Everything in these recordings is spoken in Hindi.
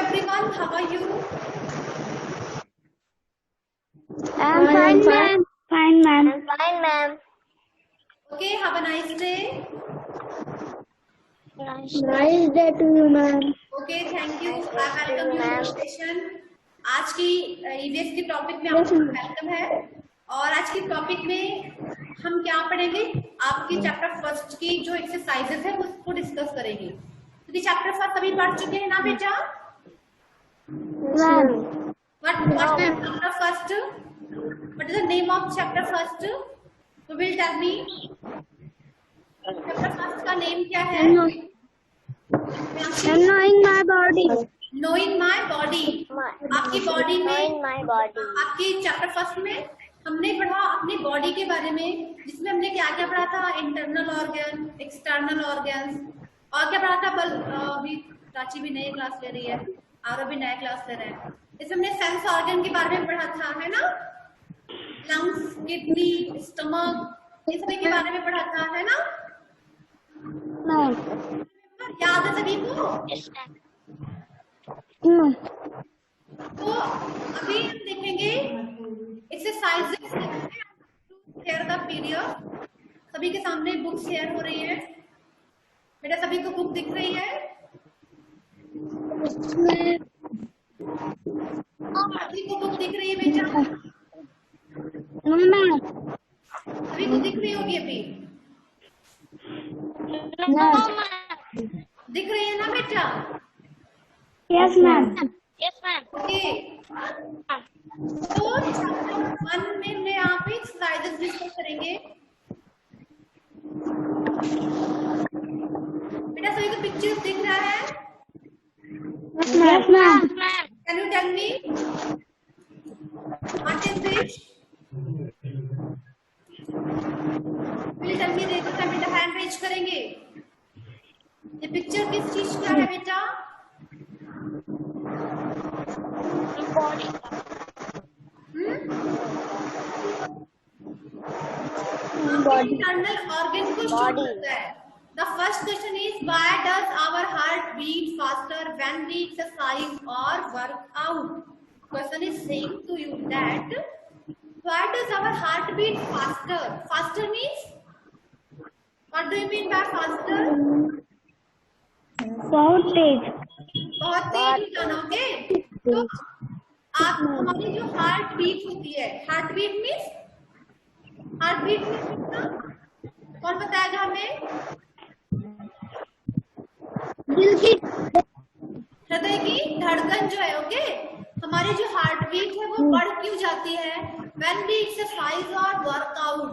everyone, how are you? I'm fine, ma'am. Fine, ma'am. I'm fine, ma'am. Okay, have a nice day. Nice day to you, ma'am. Okay, thank you. Nice I day to welcome you, you in ma'am. this session. आज की ईवीएस की टॉपिक में आपका वेलकम है और आज की टॉपिक में हम क्या पढ़ेंगे, आपकी चैप्टर फर्स्ट की जो एक्सरसाइजेस है उसको डिस्कस करेंगे। क्योंकि चैप्टर फर्स्ट अभी पढ़ चुके हैं ना बेटा? Ma'am. What is chapter first? What is the name of chapter first? Who will tell me? Chapter first का नेम क्या है? Knowing my body. Knowing my body. आपकी बॉडी में, Knowing my body. आपकी चैप्टर फर्स्ट में हमने पढ़ा अपनी बॉडी के बारे में, जिसमें हमने क्या क्या पढ़ा था? इंटरनल ऑर्गन, एक्सटर्नल ऑर्गन्स, और क्या पढ़ा था? अभी प्राची भी नई क्लास ले रही है और अभी नया क्लास ले रहे हैं। इसमें हमने सेंस ऑर्गन के बारे में पढ़ा था, है ना? लंग्स, किडनी, स्टमक, ये सभी के बारे में पढ़ा था, है ना? Ma'am. याद है सभी को? तो अभी हम देखेंगे एक्सरसाइजेस शेयर द पीडीएफ। सभी के सामने बुक शेयर हो रही है बेटा, सभी को बुक दिख रही है? सभी को बुक दिख रही है बेटा? Ma'am. सभी को दिख रही होगी अभी? दिख रही है ना बेटा? Yes, ma'am. Yes, ma'am. Okay, तो चैप्टर 1 में हमने यहाँ पे एक्सरसाइजेस डिस्कस करेंगे। बेटा सभी को पिक्चर दिख रहा है? Yes, ma'am. Can you tell me what is this? Will tell me, देखो क्या बेटा, हैंड रेज करेंगे। ये पिक्चर किस चीज का है बेटा? इंटरनल ऑर्गन को शो करता है। The first question is, why does our heart beat faster when we exercise or work out? Question is saying to you that why does our heart beat faster? Faster means, what do you mean by faster? बहुत तेज. बहुत तेज जानोगे। तो आप हमारी जो हार्ट बीट होती है, heart beat means, heart beat means कौन बताएगा हमें? दिल की हृदय की धड़कन जो है, ओके, हमारी जो हार्ट बीट है वो बढ़ क्यों जाती है? व्हेन वी एक्सरसाइज और वर्कआउट,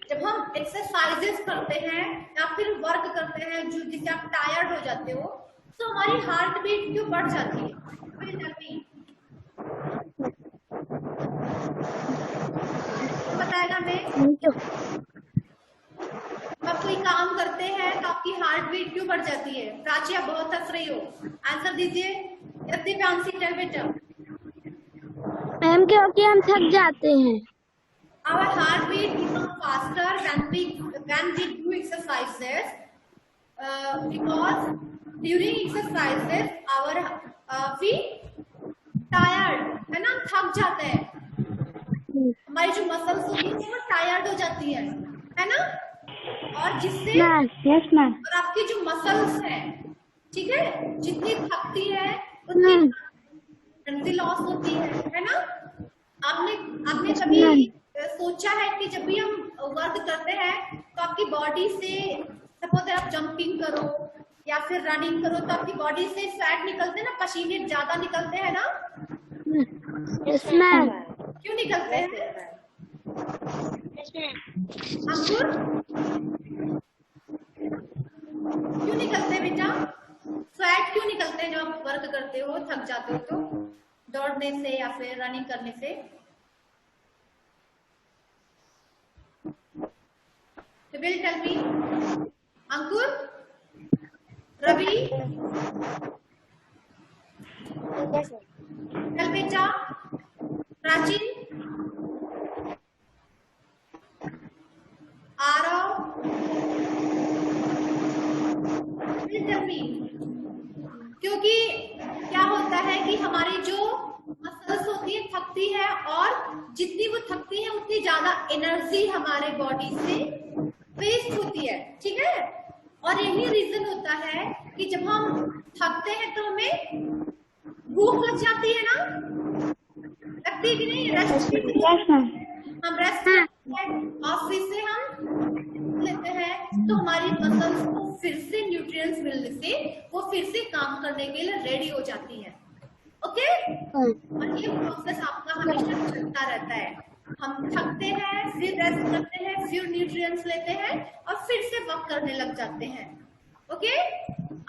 जब हम एक्सरसाइजेस करते हैं या फिर वर्क करते हैं जो जिससे आप टायर्ड हो जाते हो, तो हमारी हार्ट बीट क्यों बढ़ जाती है? बताएगा हमें? आप कोई काम करते हैं तो आपकी हार्ट बीट क्यों बढ़ जाती है? प्राची आप बहुत हंस रही हो, आंसर दीजिए। आंसर बेटा। मैम, क्योंकि हम थक जाते हैं. Our heartbeat becomes faster when we do exercises because during exercises our we tired, है ना? थक जाते हैं, हमारी जो मसल्स होती है वो टायर्ड हो जाती है ना? और जिससे Yes, ma'am. और आपकी जो मसल्स है, ठीक है, जितनी थकती है उतनी एनर्जी लॉस होती है ना? आपने कभी सोचा है कि जब भी हम वर्क करते हैं तो आपकी बॉडी से, सपोज आप जंपिंग करो या फिर रनिंग करो तो आपकी बॉडी से फैट निकलते हैं ना, पसीने ज्यादा निकलते हैं ना? Yes, ma'am. क्यों निकलते हैं? अंकुर, क्यों निकलते हैं बेटा? फैट क्यों निकलते हैं जब आप वर्क करते हो, थक जाते हो तो, दौड़ने से या फिर रनिंग करने से? Will tell me, अंकुर, रवि, चल बेटा, Prachi, Aarav, will tell me, क्योंकि क्या होता है कि हमारी जो मसल्स होती है थकती है, और जितनी वो थकती है उतनी ज्यादा एनर्जी हमारे बॉडी से वेस्ट होती है, ठीक है। और यही रीजन होता है कि जब हम थकते हैं तो हमें भूख लग जाती है ना, लगती है कि नहीं? रेस्ट हम रेस्ट करते हैं और फिर से हम लेते हैं, तो हमारी मसल्स को फिर से न्यूट्रिएंट्स मिलने से वो फिर से काम करने के लिए रेडी हो जाती है। ओके, और ये प्रोसेस आपका हमेशा चलता रहता है। हम थकते हैं, फिर रेस्ट करते हैं, फिर न्यूट्रिएंट्स लेते हैं और फिर से वर्क करने लग जाते हैं। Okay,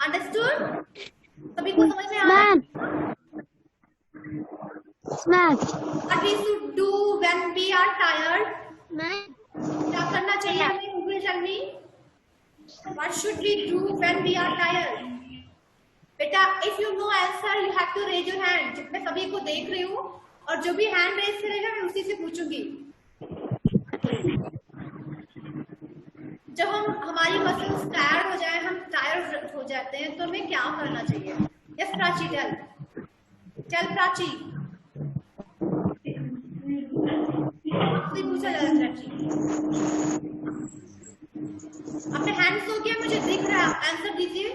understood? सभी को समझ में आ रहा है? What we should do when we are tired? क्या करना चाहिए हमें? Who will tell me? What should we do when we are tired? बेटा, if you know answer, you have to raise your hand. मैं सभी को देख रही हूँ और जो भी हैंड रेज करेगा मैं उसी से पूछूंगी। जब हमारी मसल्स टायर्ड हो जाए, हम टायर्ड हो जाते हैं, तो हमें क्या करना चाहिए? Yes Prachi, tell Prachi. आपसे पूछा जा रहा है, अपने हैंड्स हो गया, मुझे दिख रहा है, आंसर दीजिए।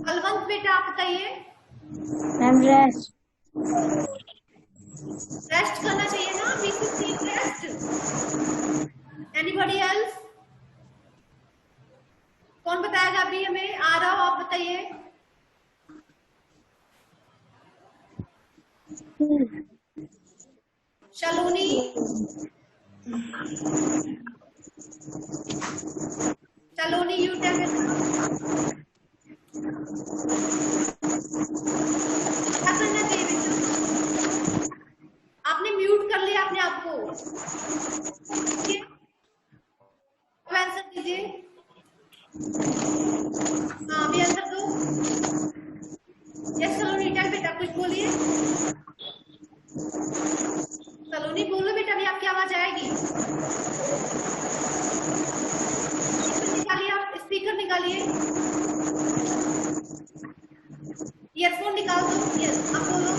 अलवंत बेटा आप बताइए। रेस्ट करना चाहिए ना, we should take rest. Anybody else? कौन बताएगा अभी हमें? आ रहा हो आप बताइए। Shaloni, Shaloni you tell me. क्या करना चाहिए बेटा? आपने म्यूट कर लिया अपने आप को, आंसर दीजिए। हाँ अभी आंसर दो। यस सलोनी, टेल बेटा, कुछ बोलिए। सलोनी बोलो बेटा, अभी आपकी आवाज आएगी। निकालिए, आप स्पीकर निकालिए, ईयरफोन निकाल दो। यस आप बोलो।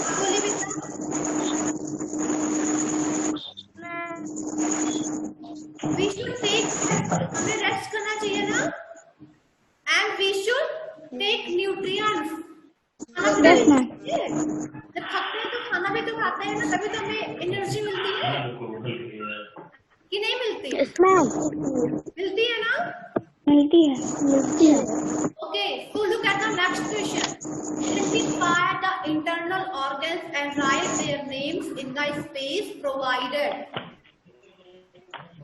आप बोलिए बेटा। वी शुड टेक, हमें रेस्ट करना चाहिए ना, and we should take nutrients. जब थकते हैं तो खाना भी तो खाते हैं ना, तभी तो हमें एनर्जी मिलती है कि नहीं मिलती? मिलती है ना? मिलती है। Okay, so look at the next question. Identify the internal organs and write their names in the space provided.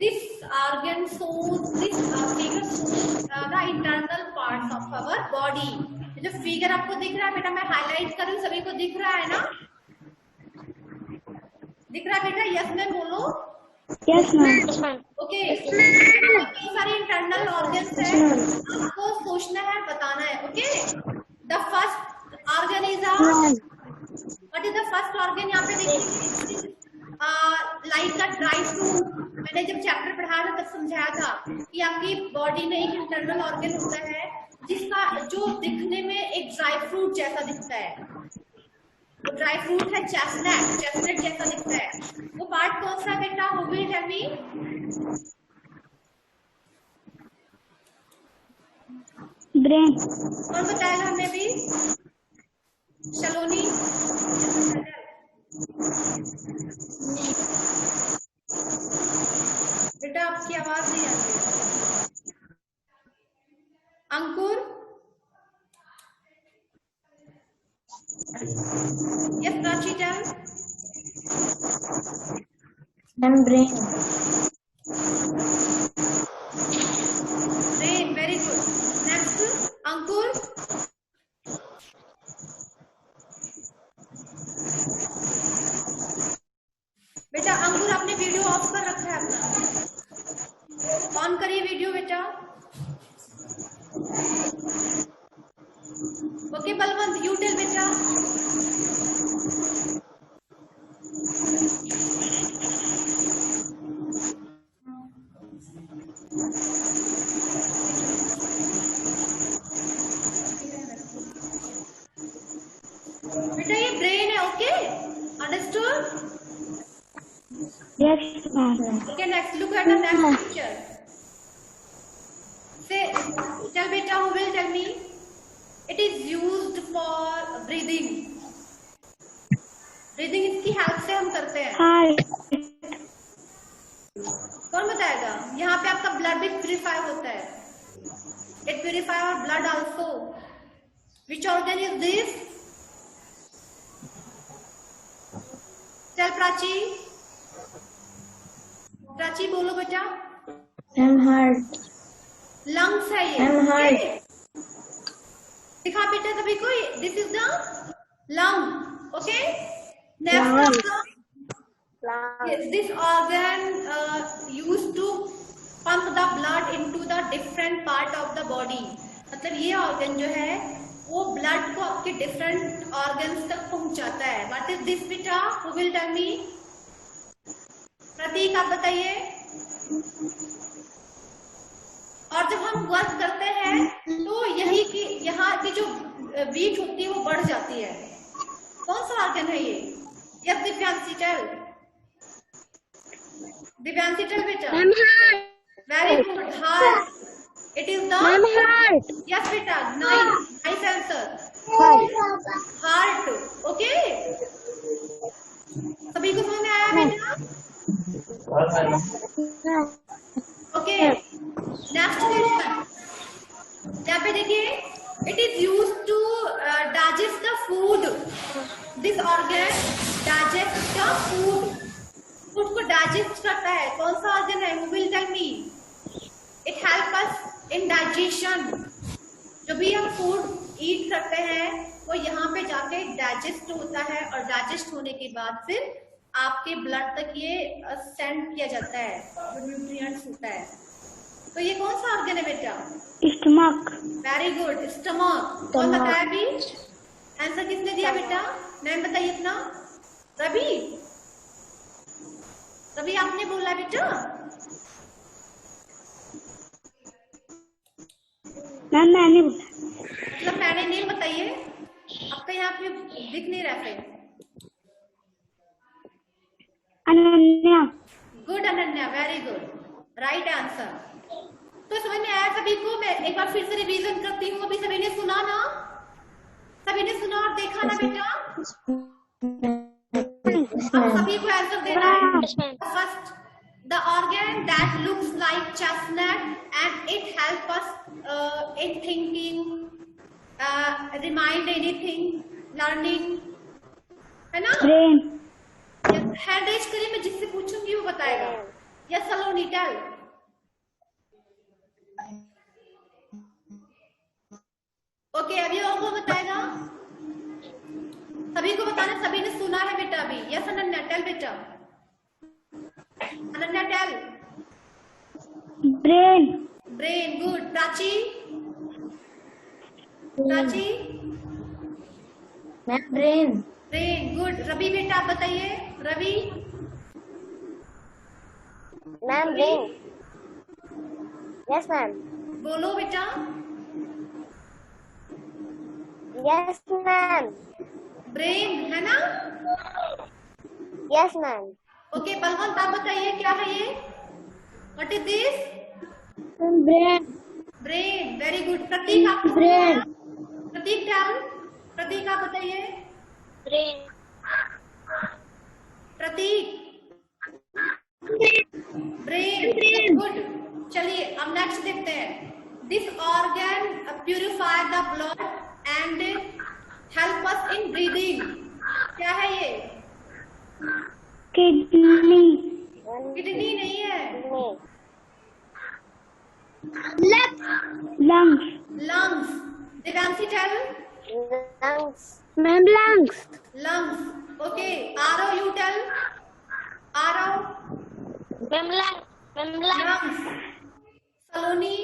This organ shows, this figure shows the internal parts of our body. जो फिगर आपको दिख रहा है बेटा, मैं हाईलाइट कर रही हूँ, सभी को दिख रहा है ना? दिख रहा है बेटा? यस मैम बोलो। Yes ma'am. ओके, कई सारे इंटरनल ऑर्गन्स है, आपको सोचना है, बताना है। Okay, the first organ is what is the first organ? यहाँ पे देखिए, लाइक अ ड्राई फ्रूट। मैंने जब चैप्टर पढ़ाया था तब समझाया था कि आपकी बॉडी में एक इंटरनल ऑर्गन होता है जिसका जो दिखने में एक ड्राई फ्रूट जैसा दिखता है। वो ड्राई फ्रूट है चेस्टनट, चेस्टनट जैसा दिखता है। वो पार्ट कौन सा बेटा? हो गई टेमी? ब्रेन। कौन बताएगा हमें भी? शलोनी बेटा, आपकी आवाज नहीं आ रही है। Ankur, yes Prachi tell. Brain. Brain, very good. Next Ankur. बेटा अंकुर, आपने वीडियो ऑफ कर रखा है अपना, ऑन करिए वीडियो बेटा। ओके बलवंत, यू टेल बेटा। Yes, ma'am. Okay, next look at the next picture. Say, tell beta, who will tell me? It is used for breathing. Breathing इसकी हेल्प से हम करते हैं. Heart. कौन बताएगा? यहाँ पे आपका ब्लड भी प्यूरिफाई होता है. It purify our blood also. Which organ is this? Tell Prachi. Prachi बोलो बेटा. I'm heart. लंग्स है ये. I'm heart. दिखा बेटा सभी को. This is the lung. Okay. Lung. Next this organ used to pump the blood into the different part of the body. मतलब ये ऑर्गन जो है वो ब्लड को आपके डिफरेंट ऑर्गन्स तक पहुंचाता है. व्हाट इज दिस बेटा? Who will tell me? Prateek आप बताइए. और जब हम वर्क करते हैं तो यही की यहाँ की जो बीट होती है वो बढ़ जाती है. कौन सा ऑर्गन है ये? Yes Divyanshi tell. Divyanshi tell बेटा. I'm heart. Very good. Heart. It is the. I'm heart. Yes बेटा. Nice answer. हार्ट. ओके. सभी को समझ में आया बेटा? ओके. Next question. यहाँ पे देखिए. It is use to digest the food. This organ digest the food. Food को डाइजेस्ट करता है. कौन सा ऑर्गन है? Who will tell me? It help us in digestion. जो भी हम फूड ईट करते हैं वो यहाँ पे जाके डाइजेस्ट होता है और डाइजेस्ट होने के बाद फिर आपके ब्लड तक ये सेंड किया जाता है जो न्यूट्रिएंट्स होता है. तो ये कौन सा ऑर्गन है बेटा? Stomach. Very good. स्टमक. कौन बताया अभी? आंसर किसने दिया बेटा? नाम बताइए अपना. रवि. रवि आपने बोला बेटा. मैम मैंने बोला. मतलब मैंने नेम बताइए. आपका यहाँ पे दिख नहीं रहा फिर. Ananya. Good Ananya. Very good. Right answer. तो समझ में आया सभी को? मैं एक बार फिर से रिवीजन करती हूँ. अभी सभी ने सुना ना? सभी ने सुना और देखा ना बेटा? अब सभी को आंसर देना है. First, the organ that looks like chestnut and it help us in thinking, remind anything, learning, है ना? Brain. हैंड रेज करिए. मैं जिससे पूछूंगी वो बताएगा. Yes Saloni tell. ओके. अभी और को बताएगा. सभी को बताना. सभी ने सुना है बेटा अभी. यस अनन्या टेल बेटा. Ananya tell. Brain. Brain. Good. Prachi. Prachi. Brain. Brain. Good. Ravi बेटा आप बताइए. Ravi. Ma'am, brain. Yes, ma'am. बोलो बेटा. Yes, ma'am. ब्रेन है ना? Yes, ma'am. ओके. बलवंत आप बताइए क्या है ये? What is this? Brain. Brain. Very good. Prateek आप Brain. प्रतीक टेल. प्रतीक आप बताइए. Brain. प्रतीक. ब्रेन. गुड. चलिए अब नेक्स्ट देखते हैं. This organ purify the blood and help us in breathing. क्या है ये? Kidney. किडनी नहीं है. Lungs. Lungs. Divyanshi tell. Lungs. Ma'am, lungs. Lungs. Okay. Aaro you tell. Aaro. Ma'am, lungs. Ma'am, lungs. Lungs. Saloni.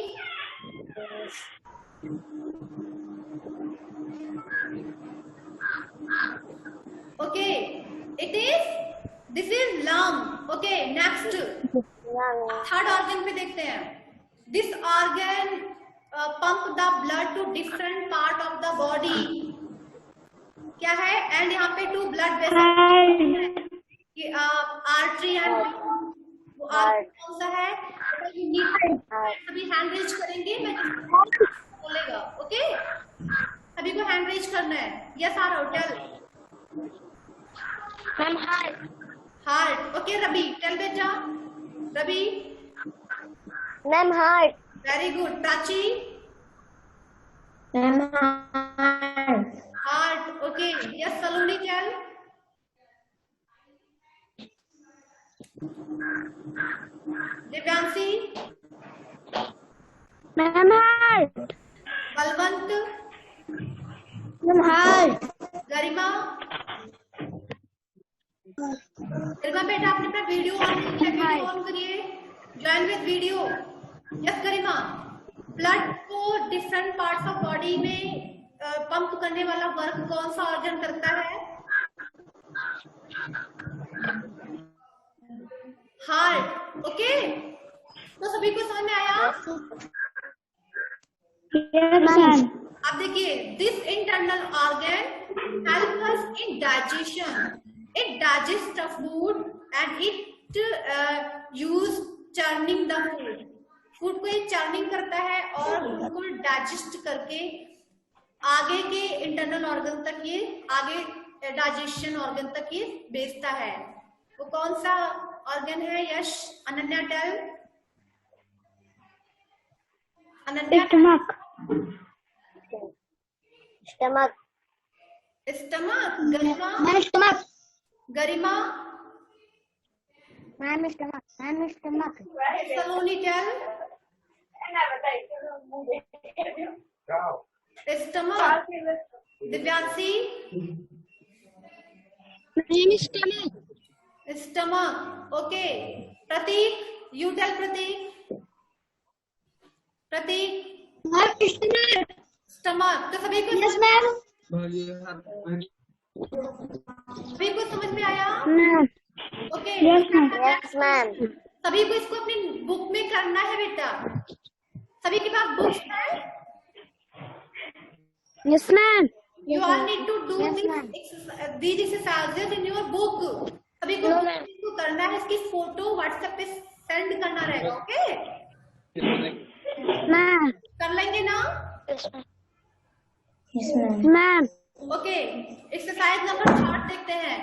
Okay. It is. This is lung. Okay. Next Lungs. Third organ पे देखते हैं. This organ pump the blood to different part of the body. क्या है? एंड यहाँ पे टू ब्लड वेसल. कि आर्टरी एंड वो आर्टरी कौन सा है? सभी हैंड रेज करेंगे, मैं बोलेगा। ओके, सभी को हैंड रेज करना है। Yes Aarav, tell. Ma'am heart. Heart, okay. Ravi, tell बेटा। Ravi, ma'am heart. Very good. Prachi, ma'am heart. Heart, okay. Yes Saloni, tell. Divyanshi, ma'am heart. Balwant, ma'am heart. Garima. Garima बेटा, आपने अपना वीडियो ऑन किया, वीडियो ऑन करिए। Join with video. Yes Garima. Blood को डिफरेंट पार्ट्स ऑफ बॉडी में पंप करने वाला वर्क कौन सा ऑर्गन करता है? Heart, okay. तो सभी को समझ में आया? अब देखिए, this internal organ help us in digestion. It digest the food and it use churning the food. Food को ये चर्निंग करता है और बिल्कुल डाइजेस्ट करके आगे के इंटरनल ऑर्गन तक, ये आगे डाइजेशन ऑर्गन तक ये भेजता है। वो कौन सा ऑर्गन है? Yes, Ananya tell. Ananya, stomach. Stomach. Stomach. Garima, ma'am stomach. Garima, ma'am stomach. Ma'am stomach. Saloni tell. Stomach. Divyanshi, ma'am stomach. Stomach, okay. Prateek, you tell. Prateek, Prateek, stomach. Stomach. तो सभी को यस मैम। सभी को समझ में आया? मैम। ओके। Yes ma'am. सभी को इसको अपनी बुक में करना है बेटा। सभी के पास बुक्स है? Yes ma'am. You all need to do these exercises in your book. सभी को इसको करना है, इसकी फोटो व्हाट्सएप पे सेंड करना रहेगा। Okay, ma'am. कर लेंगे ना? Yes ma'am. Okay, exercise number 4 देखते हैं।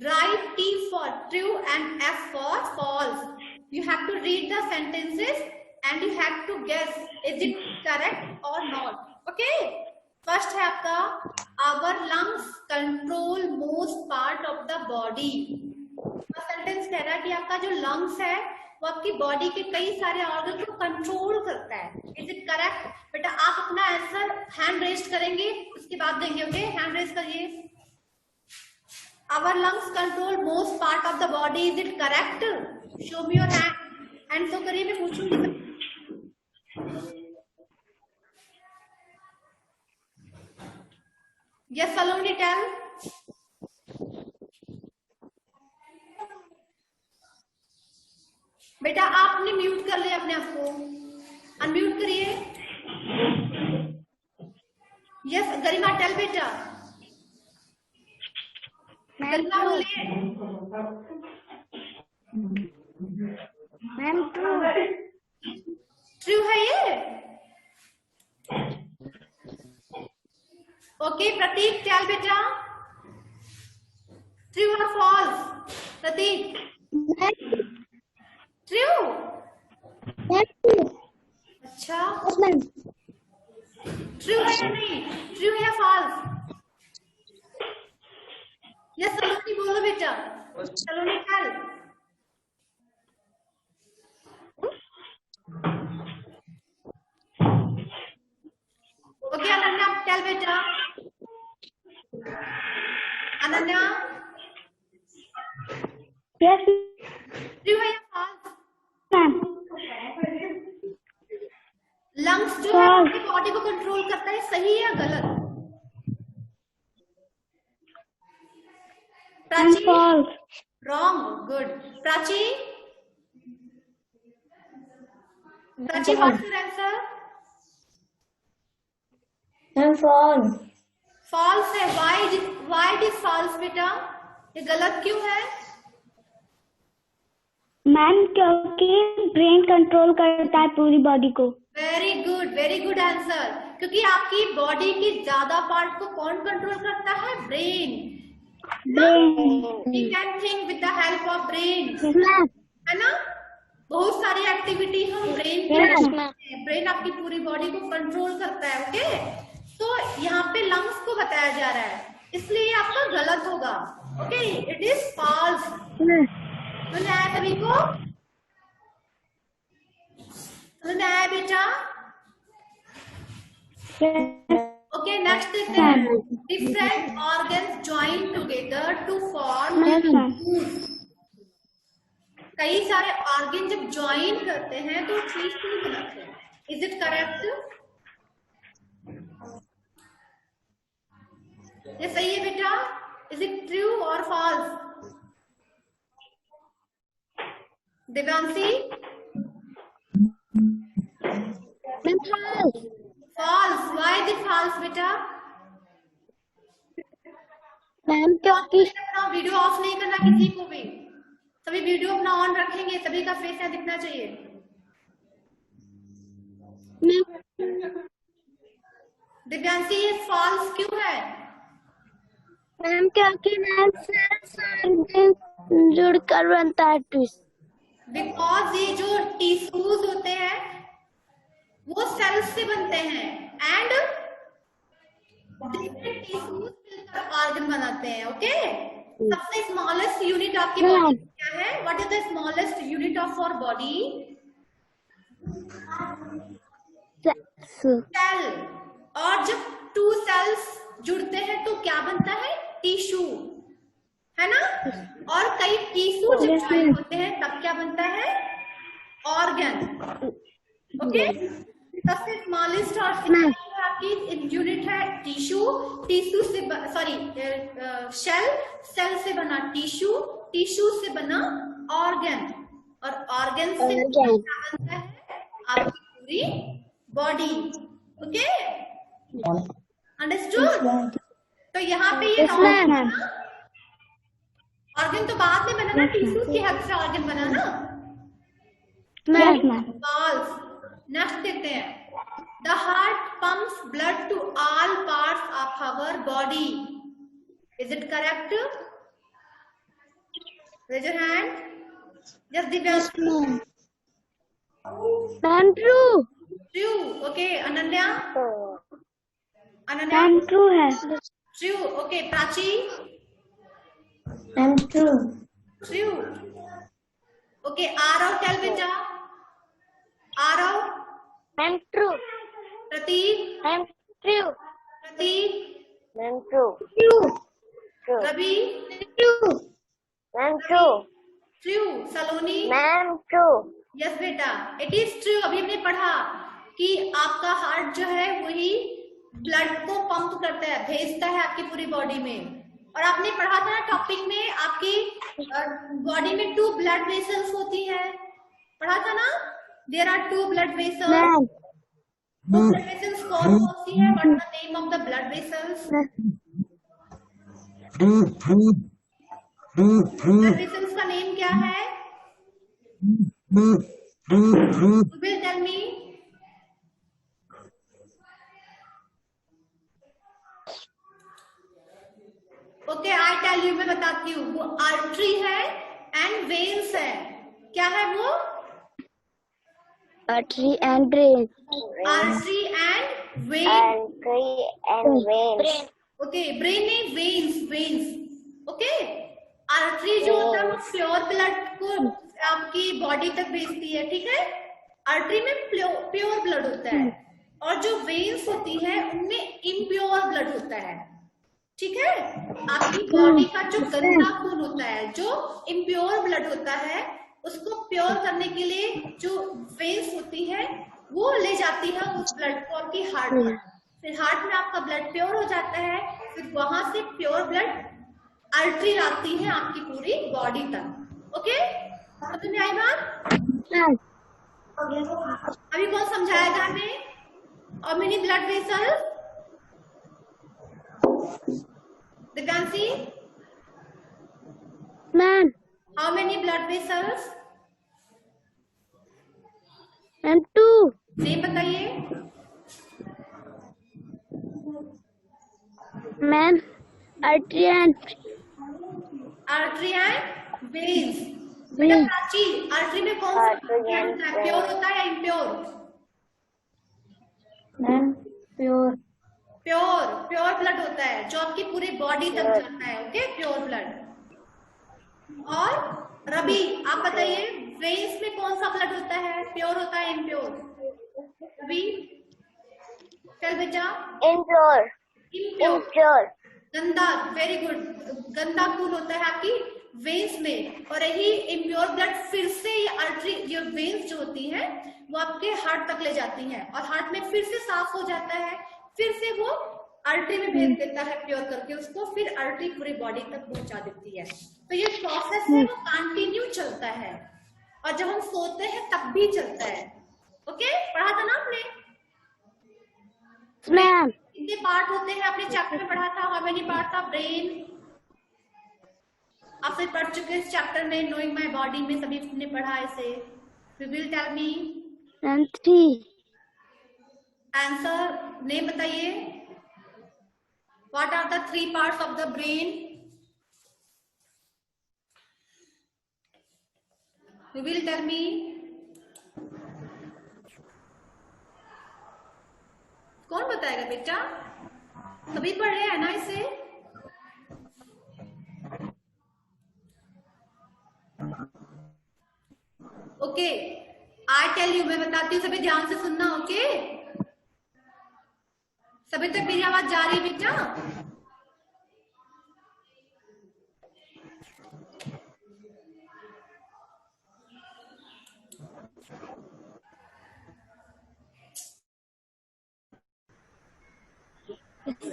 Right T for true and F for false. You have to read the sentences and you have to guess is it correct or not. Okay. First है आपका, our lungs control most part of the body. Sentence कह रहा है कि आपका जो लंग्स है वो आपकी बॉडी के कई सारे ऑर्गन को कंट्रोल करता है। Is it correct? बेटा आप अपना आंसर हैंड रेज करेंगे, उसके बाद देंगे। ओके, हैंड रेज करिए। Our lungs control most part of the body, is it correct? Show me your hand. Hand शो करिए, मैं पूछूंगी। Yes, Saloni, tell. बेटा आपने म्यूट कर लिया अपने आप को, अनम्यूट करिए। यस गरिमा, टेल बेटा। गरिमा बोलिए। Ma'am true. ट्रू है ये? ओके, प्रतीक टेल बेटा। ट्रू और फॉल्स? प्रतीक, ट्रू। अच्छा, ट्रू है या नहीं? ट्रू है या फॉल्स? यस सलोनी बोलो बेटा। सलोनी टेल। ओके अनन्या टेल बेटा। अनन्या, यस ट्रू है या फॉल्स? मैम। लंग्स जो है अपनी बॉडी को कंट्रोल करता है, सही या गलत? Prachi, wrong. Good. Prachi, Prachi what's your answer? False. False है। व्हाई इट इज फॉल्स बेटा? ये गलत क्यों है? मैम क्योंकि ब्रेन कंट्रोल करता है पूरी बॉडी को। Very good answer. क्योंकि आपकी बॉडी की ज्यादा पार्ट को कौन कंट्रोल करता है? Brain. We can think with the help of brain, है ना? बहुत सारी एक्टिविटी हम ब्रेन की करते हैं। ब्रेन आपकी पूरी बॉडी को कंट्रोल करता है। ओके, तो यहाँ पे लंग्स को बताया जा रहा है, इसलिए आपका गलत होगा। Okay, it is false. सुन आया सभी को? सुन आया बेटा? ओके, नेक्स्ट देखते हैं। Different organs join together to form use. कई सारे ऑर्गन जब ज्वाइन करते हैं तो चीज नहीं बनाते हैं। Is it correct? ये सही है बेटा? इज इट ट्रू और false? Divyanshi? False. Why is it false बेटा? मैम क्योंकि वीडियो ऑफ नहीं करना किसी को भी, सभी वीडियो अपना ऑन रखेंगे, सभी का फेस यहाँ दिखना चाहिए। दिव्यांशी, ये फॉल्स क्यों है? मैम क्योंकि जुड़कर बनता है ट्विस्ट। बिकॉज ये जो टिश्यूज होते हैं वो सेल्स से बनते हैं एंड डिफरेंट टिश्यूज मिलकर ऑर्गन बनाते हैं। ओके, सबसे स्मॉलेस्ट यूनिट आपकी बॉडी क्या है? What is the smallest unit of our body? Cell. और जब टू सेल्स जुड़ते हैं तो क्या बनता है? टिश्यू, है ना? और कई टिश्यू जब ज्वाइन होते हैं तब क्या बनता है? ऑर्गन। ओके, सबसे स्मॉलेस्ट और आपकी यूनिट है टिश्यू। टिश्यू से सॉरी सेल से बना टिश्यू, टिश्यू से बना ऑर्गन, और ऑर्गन से क्या बनता है? आपकी पूरी बॉडी। Okay, understood? तो यहाँ पे ये ऑर्गन तो बाद में बना ना, टिश्यू की हेल्प से ऑर्गन बना ना। फॉल्स। नेक्स्ट देखते हैं। The heart pumps blood to all parts of our body. Is it correct? Raise your hand. Just Divyanshi. Ma'am true. True. Okay, Ananya. Ananya. Ma'am true है। True. Okay, Prachi. Ma'am true. True. Okay, Arav, tell beta. Arav. Ma'am true. Prateek. Ma'am true. Prateek. Ma'am true. True. Ravi. True. Ma'am true. True. Saloni. Ma'am true. Yes बेटा, इट इज ट्रू। अभी हमने पढ़ा कि आपका हार्ट जो है वही ब्लड को पंप करता है, भेजता है आपकी पूरी बॉडी में। और आपने पढ़ा था ना टॉपिक में, आपकी बॉडी में 2 ब्लड वेसल्स होती है, पढ़ा था ना? There are 2 blood vessels. वो ब्लड वेसल्स कौन कौन सी है? What is the name of the blood vessels? Blood vessels का नेम क्या है? You will tell me. Okay, I tell you, मैं बताती हूँ। वो आर्टरी है एंड वेन्स है। क्या है वो? Artery and brain. Artery and when. Artery and veins. Okay, brain नहीं, वेन्स। वेन्स। ओके, आर्टरी जो होता है वो प्योर ब्लड को आपकी बॉडी तक भेजती है, ठीक है? आर्टरी में प्योर ब्लड होता है, और जो वेन्स होती है उनमें इम्प्योर ब्लड होता है, ठीक है? आपकी बॉडी का जो गंदा खून होता है, जो इम्प्योर ब्लड होता है, उसको प्योर करने के लिए जो वेन्स होती है वो ले जाती है उस ब्लड को आपकी हार्ट में। फिर हार्ट में आपका ब्लड प्योर हो जाता है, फिर वहां से प्योर ब्लड आर्टरी लाती है आपकी पूरी बॉडी तक। ओके, समझ में आई बात? अभी कौन समझाएगा हमें? और many blood vessel? Divyanshi, ma'am how many blood vessels? Ma'am 2. Name बताइए। Ma'am artery and artery and veins. बेटा vein. प्राची, आर्टरी में कौन सा Artery and होता है, प्योर होता है या impure? Ma'am pure. Pure, pure blood होता है जो आपकी पूरी बॉडी तक Pure. जाता है। Okay, pure blood. और रवि आप बताइए, वेन्स में कौन सा ब्लड होता है, प्योर होता है इम्प्योर? रवि चल बेटा। Impure. Impure, Impure. गंदा, वेरी गुड, गंदा खून होता है आपकी वेन्स में। और यही इम्प्योर ब्लड फिर से ये आर्टरी, ये वेन्स जो होती हैं वो आपके हार्ट तक ले जाती हैं और हार्ट में फिर से साफ हो जाता है, फिर से वो आर्टरी में भेज देता है प्योर करके उसको, फिर आर्टरी पूरी बॉडी तक पहुंचा देती है। तो ये प्रोसेस है वो कंटिन्यू चलता है और जब हम सोते हैं तब भी चलता है। ओके, पढ़ा था ना आपने? मैम कितने पार्ट होते हैं आपने चैप्टर में पढ़ा था? हाउ मेनी पार्ट था ब्रेन? आप सब पढ़ चुके इस चैप्टर में, नोइंग माय बॉडी में सभी ने पढ़ा इसे। You will tell me ma'am 3. Answer, name बताइए। What are the 3 parts of the brain? You will tell me. कौन बताएगा बेटा? सभी पढ़ रहे हैं ना इसे? ओके, आई टेल यू, मैं बताती हूँ, सभी ध्यान से सुनना। ओके, सभी तक मेरी आवाज जा रही है बेटा?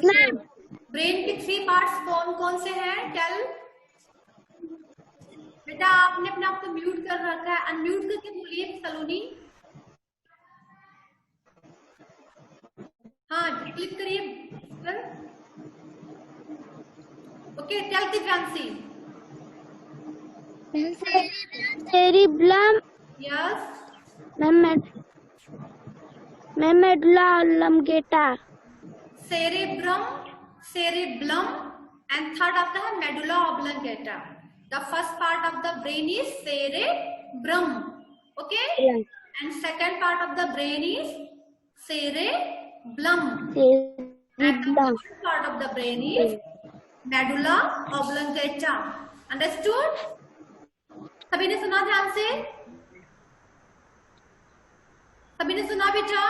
मैम ब्रेन के 3 पार्ट्स कौन कौन से हैं? टेल बेटा, आपने अपने आप को म्यूट कर रखा है, अनम्यूट करके बोलिए सलोनी। हाँ, क्लिक करिए। Okay, tell Divyanshi. cerebellum. Yes, ma'am medulla oblongata. Cerebrum, cerebellum and third आता है medulla oblongata. The first part of the brain is cerebrum, okay, and second part of the brain is cerebellum, and the Cerebellum. third part of the brain is medulla oblongata. Understood? सभी ने सुना ध्यान से? सभी ने सुना बेटा?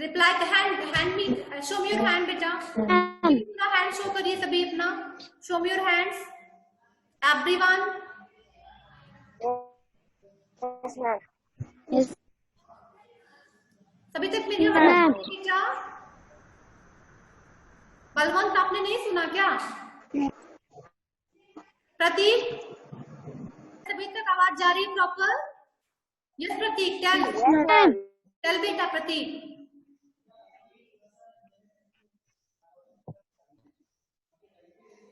Reply the hand me, show me your hand बेटा। अपना हैंड शो करिए सभी अपना, show me your hands everyone. Yes, ma'am. Yes. सभी तक मेरी मैम। आवाज बेटा? बलवंत आपने नहीं सुना क्या? प्रतीक, सभी तक आवाज जा रही है प्रॉपर? यस प्रतीक, टेल मैम टेल बेटा प्रतीक।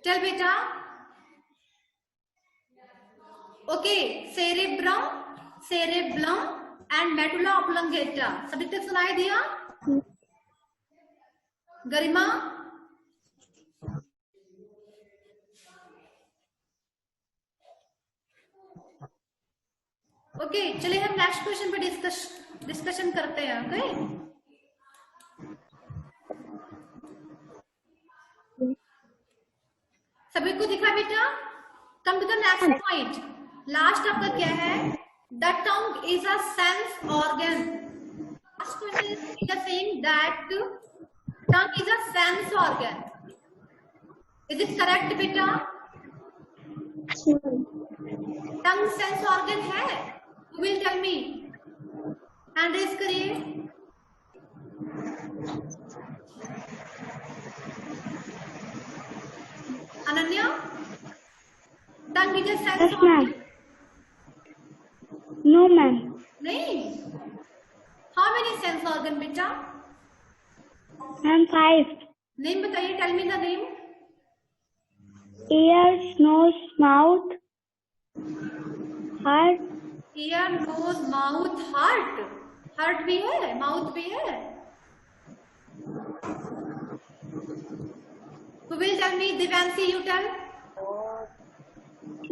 टेल बेटा। Okay, cerebrum, cerebellum and medulla oblongata, सभी तक सुनाई दिया? गरिमा, ओके, चलिए हम नेक्स्ट क्वेश्चन पे डिस्कशन करते हैं। ओके, सभी को दिखा बेटा? Come to the next point. Last आपका क्या है? The tongue is a sense organ. Last question is saying that tongue is a sense organ. Is it correct बेटा? टंग सेंस ऑर्गन है? You will tell me, hand raise करिए। Ananya, tongue is a sense Yes, ma'am. Organ? No, ma'am. नहीं। हाउ मेनी सेंस ऑर्गन बेटा? Ma'am 5. नेम बताइए, tell me the name. Ears, nose, mouth, heart, ear, nose, mouth, heart. Heart भी है, माउथ भी है। Who will tell me? दिव्यांशी, you tell.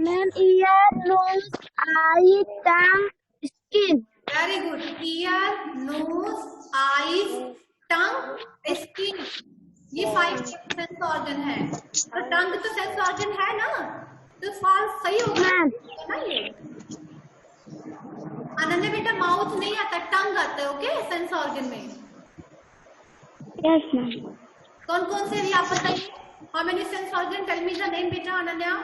Ma'am ear, nose, eye, tongue, skin. Very good. Ear, nose, eyes, tongue, skin. ये 5 सेंस ऑर्गन है। तो टंग तो सेंस ऑर्गन है ना, तो सवाल सही होगा ना ये। अनन्या बेटा माउथ नहीं आता, टंग आता है। ओके, सेंस ऑर्गन में यस मैम। कौन कौन से आप बताइए। How many sense organ? Tell me the name बेटा Ananya.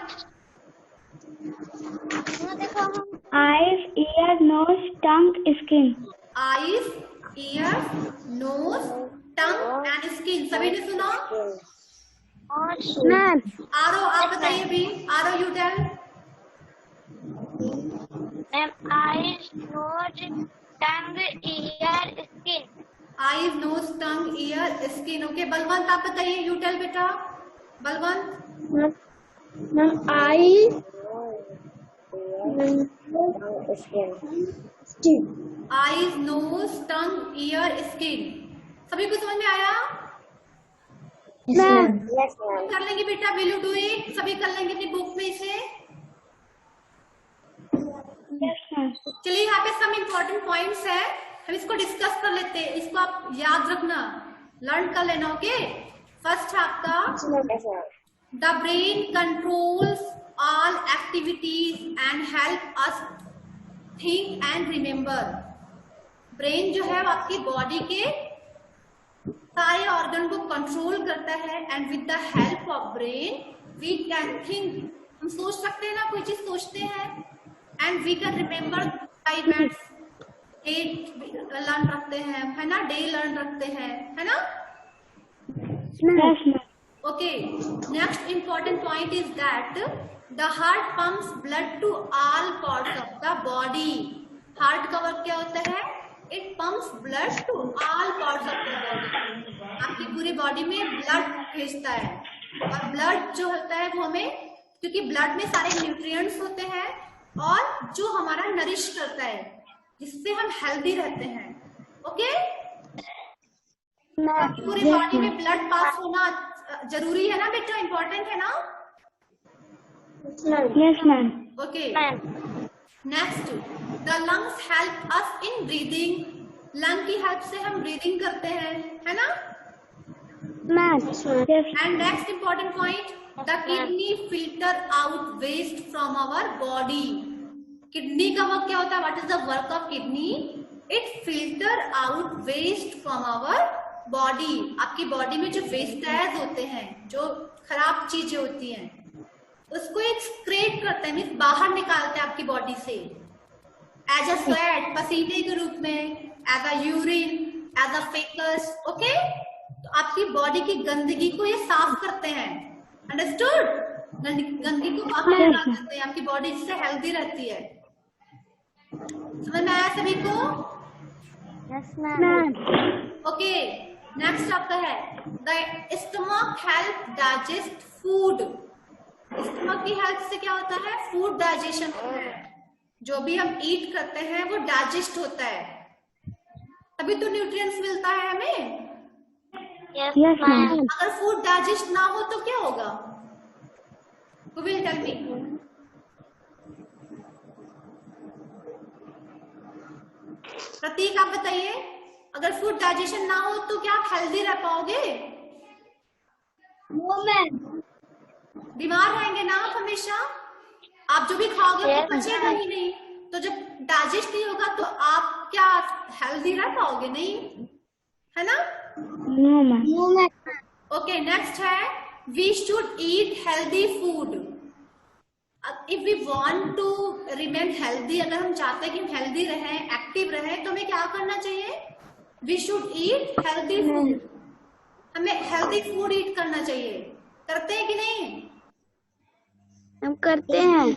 Eyes, ear, nose, tongue, skin. Eyes, ear, nose, tongue and skin. सभी ने सुना? मैम आरो आप बताइए भी। Aaro you tell. Ma'am eyes, nose, tongue, ear, skin. Eyes, nose, tongue, ear, skin. Okay, Balwant आप बताइए। यू टेल बेटा। Balwant. Ma'am eyes, eyes, nose, tongue, ear, skin. सभी को समझ में आया? Ma'am Yes, ma'am. कर लेंगे बेटा। Will you do it? सभी कर लेंगे अपनी बुक में इसे। Yes ma'am. चलिए, यहाँ पे सम इम्पोर्टेंट पॉइंट्स है, हम इसको डिस्कस कर लेते हैं। इसको आप याद रखना, लर्न कर लेना। ओके, फर्स्ट है आपका Yes, ma'am. The brain controls all activities and help us think and remember. Brain जो है वो आपकी बॉडी के सारे ऑर्गन को कंट्रोल करता है and with the help of brain we can think. हम सोच सकते हैं ना, कोई चीज सोचते हैं, and we can remember events. Date learn रखते हैं, है ना, डे लर्न रखते हैं, है ना। Yes ma'am. Okay, next important point is that the heart pumps blood to all parts of the body. Heart का वर्क क्या होता है? It pumps blood to all parts of the body. आपकी पूरी बॉडी में ब्लड भेजता है, और ब्लड जो होता है वो हमें, क्योंकि ब्लड में सारे न्यूट्रिएंट्स होते हैं और जो हमारा नरिश करता है, जिससे हम हेल्दी रहते हैं। ओके, आपकी पूरी बॉडी में ब्लड पास होना जरूरी है ना बेटा, इम्पोर्टेंट है ना। Yes ma'am. Okay, next, the lungs help us in breathing. Lung की हेल्प से हम ब्रीदिंग करते हैं, है ना। Ma'am yes. And next important point, the kidney filter out waste from our body. Kidney का वर्क क्या होता है? What is the work of kidney? It filter out waste from our body. आपकी बॉडी में जो वेस्टेज होते हैं, जो खराब चीजें होती हैं, उसको एक्सक्रेट करते हैं, मीन्स बाहर निकालते हैं आपकी बॉडी से, एज अ स्वेट, पसीने के रूप में, as a urine, as a faeces. Okay, तो आपकी बॉडी की गंदगी को ये साफ करते हैं। अंडरस्टूड? गंदगी को बाहर निकाल देते हैं, आपकी बॉडी जिससे हेल्दी रहती है। समझ में आया सभी को? Yes, ma'am. ओके, नेक्स्ट आपका है the stomach help digest food. Stomach की हेल्प से क्या होता है? फूड डाइजेशन होता है। जो भी हम ईट करते हैं वो डाइजेस्ट होता है, तभी तो न्यूट्रिएंट्स मिलता है हमें। Yes, yes ma'am. ma'am. अगर फूड डाइजेस्ट ना हो तो क्या होगा? Who will tell me? प्रतीक आप बताइए, अगर फूड डाइजेशन ना हो तो क्या आप हेल्दी रह पाओगे? No ma'am. बीमार रहेंगे ना आप हमेशा। आप जो भी खाओगे वो Yes, पचेगा ही नहीं, तो जब डाइजेस्ट नहीं होगा तो आप क्या हेल्दी रह पाओगे? नहीं, है ना। No ma'am. No ma'am. Okay, next है we should eat healthy food. If we want to remain healthy, अगर हम चाहते हैं कि हम हेल्दी रहें, एक्टिव रहें, तो हमें क्या करना चाहिए? We should eat healthy food. हमें हेल्दी फूड ईट करना चाहिए। करते हैं कि नहीं? हम करते हैं।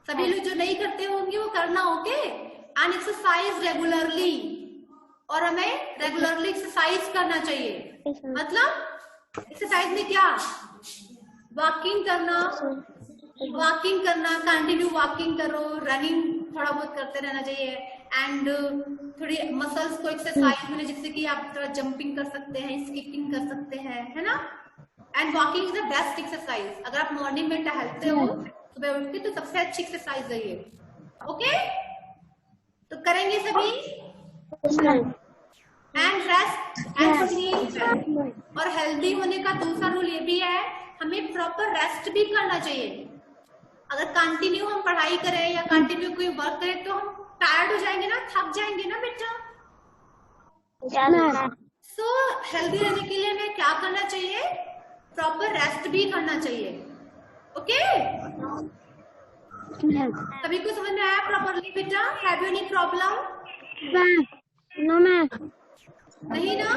सभी लोग जो नहीं करते होंगे वो करना। ओके, एंड एक्सरसाइज रेगुलरली, और हमें रेगुलरली एक्सरसाइज करना चाहिए। मतलब एक्सरसाइज में क्या? वॉकिंग करना, कंटिन्यू वॉकिंग करो, रनिंग थोड़ा बहुत करते रहना चाहिए। एंड थोड़ी मसल्स को एक्सरसाइज मिले, जिससे कि आप थोड़ा जंपिंग कर सकते हैं, स्किपिंग कर सकते हैं, है ना। And walking is the best exercise. अगर आप मॉर्निंग में टहलते हो सुबह उठ के, तो सबसे अच्छी एक्सरसाइज है ये। ओके, तो करेंगे सभी। And rest and sleep. और हेल्दी होने का दूसरा रूल ये भी है, हमें प्रॉपर रेस्ट भी करना चाहिए। अगर कंटिन्यू हम पढ़ाई करें या कंटिन्यू कोई वर्क करें तो हम टायर्ड हो जाएंगे ना, थक जाएंगे ना बेटा। सो हेल्दी रहने के लिए हमें क्या करना चाहिए, प्रॉपर रेस्ट भी करना चाहिए। ओके, सभी को समझ में आया प्रॉपरली बेटा? Have you any problem? No ma'am. नहीं ना?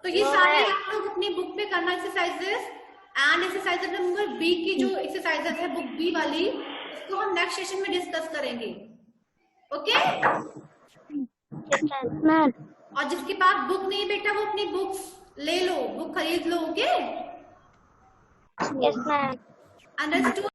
तो ये सारे आप लोग अपनी बुक में करना exercises. And exercise number B की जो एक्सरसाइजेस है बुक बी वाली, इसको हम नेक्स्ट सेशन में डिस्कस करेंगे। Okay ma'am. और जिसके पास बुक नहीं बेटा, वो अपनी बुक्स ले लो, बुक खरीद लो। Okay, Yes, ma'am. अंडरस्टूड।